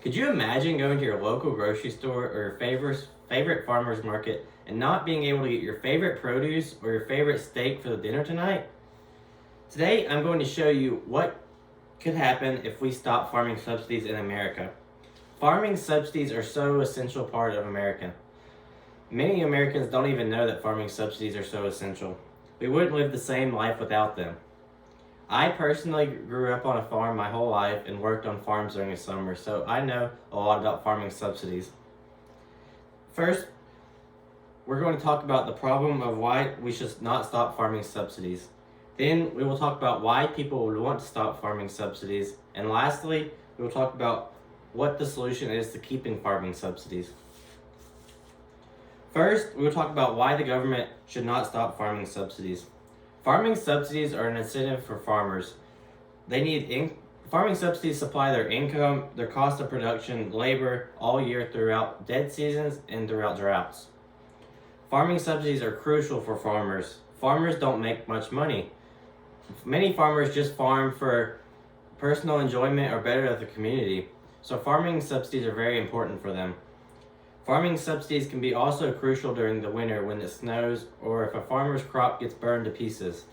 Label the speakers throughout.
Speaker 1: Could you imagine going to your local grocery store or your favorite farmer's market and not being able to get your favorite produce or your favorite steak for the dinner tonight? Today, I'm going to show you what could happen if we stop farming subsidies in America. Farming subsidies are so essential part of America. Many Americans don't even know that farming subsidies are so essential. We wouldn't live the same life without them. I personally grew up on a farm my whole life and worked on farms during the summer, so I know a lot about farming subsidies. First, we're going to talk about the problem of why we should not stop farming subsidies. Then we will talk about why people would want to stop farming subsidies. And lastly, we will talk about what the solution is to keeping farming subsidies. First, we will talk about why the government should not stop farming subsidies. Farming subsidies are an incentive for farmers. Farming subsidies supply their income, their cost of production, labor all year throughout dead seasons and throughout droughts. Farming subsidies are crucial for farmers. Farmers don't make much money. Many farmers just farm for personal enjoyment or better of the community. So farming subsidies are very important for them. Farming subsidies can be also crucial during the winter when it snows or if a farmer's crop gets burned to pieces.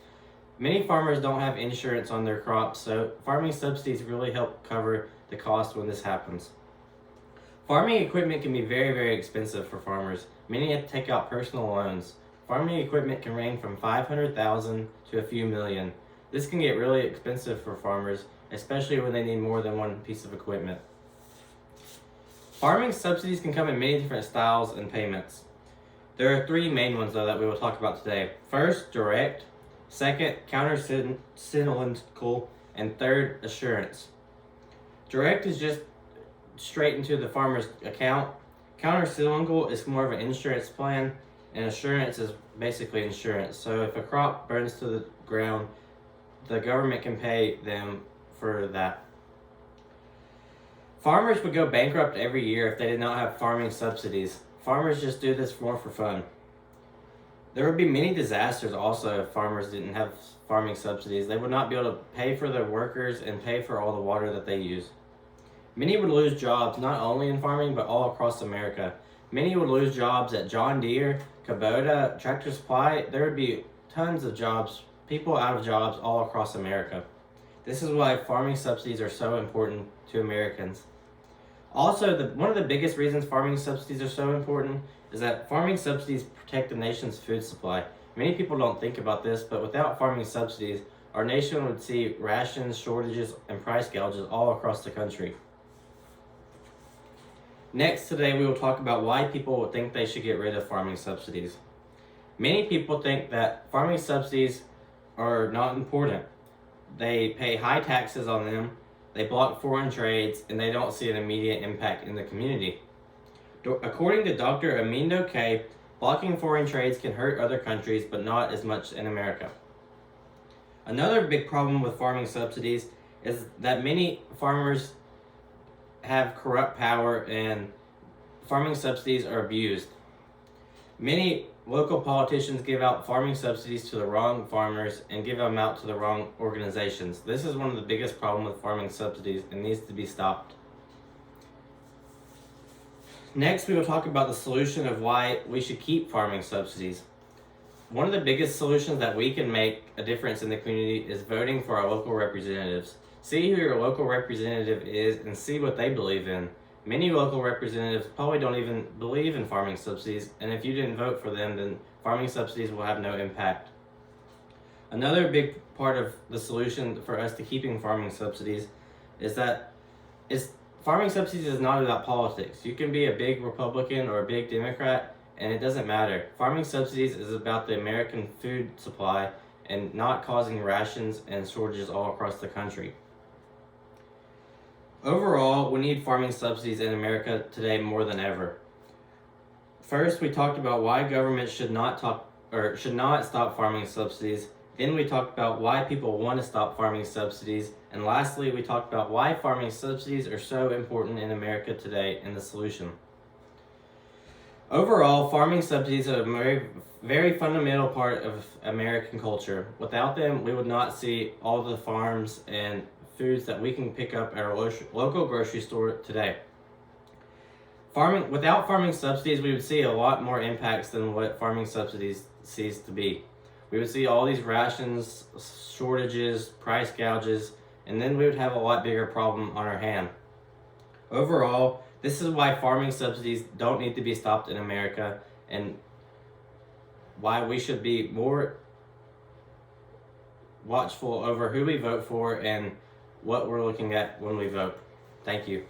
Speaker 1: Many farmers don't have insurance on their crops, so farming subsidies really help cover the cost when this happens. Farming equipment can be very, very expensive for farmers. Many have to take out personal loans. Farming equipment can range from $500,000 to a few million. This can get really expensive for farmers, especially when they need more than one piece of equipment. Farming subsidies can come in many different styles and payments. There are three main ones though that we will talk about today. First, direct. Second, counter-cyclical. And third, assurance. Direct is just straight into the farmer's account. Counter-cyclical is more of an insurance plan, and assurance is basically insurance. So if a crop burns to the ground, the government can pay them for that. Farmers would go bankrupt every year if they did not have farming subsidies. Farmers just do this more for fun. There would be many disasters also if farmers didn't have farming subsidies. They would not be able to pay for their workers and pay for all the water that they use. Many would lose jobs, not only in farming, but all across America. Many would lose jobs at John Deere, Kubota, Tractor Supply. There would be tons of jobs, people out of jobs all across America. This is why farming subsidies are so important to Americans. Also, one of the biggest reasons farming subsidies are so important is that farming subsidies protect the nation's food supply. Many people don't think about this, but without farming subsidies, our nation would see rations, shortages, and price gouges all across the country. Next, today we will talk about why people would think they should get rid of farming subsidies. Many people think that farming subsidies are not important. They pay high taxes on them, they block foreign trades, and they don't see an immediate impact in the community. According to Dr. Amindo K., blocking foreign trades can hurt other countries, but not as much in America. Another big problem with farming subsidies is that many farmers have corrupt power and farming subsidies are abused. Many local politicians give out farming subsidies to the wrong farmers and give them out to the wrong organizations. This is one of the biggest problems with farming subsidies and needs to be stopped. Next, we will talk about the solution of why we should keep farming subsidies. One of the biggest solutions that we can make a difference in the community is voting for our local representatives. See who your local representative is and see what they believe in. Many local representatives probably don't even believe in farming subsidies, and if you didn't vote for them, then farming subsidies will have no impact. Another big part of the solution for us to keeping farming subsidies is that farming subsidies is not about politics. You can be a big Republican or a big Democrat, and it doesn't matter. Farming subsidies is about the American food supply and not causing rations and shortages all across the country. Overall, we need farming subsidies in America today more than ever. First, we talked about why government should not stop farming subsidies. Then we talked about why people want to stop farming subsidies. And lastly, we talked about why farming subsidies are so important in America today and the solution. Overall, farming subsidies are a very, very fundamental part of American culture. Without them, we would not see all the farms and foods that we can pick up at our local grocery store today. Without farming subsidies, we would see a lot more impacts than what farming subsidies sees to be. We would see all these rations, shortages, price gouges, and then we would have a lot bigger problem on our hand. Overall, this is why farming subsidies don't need to be stopped in America, and why we should be more watchful over who we vote for and what we're looking at when we vote. Thank you.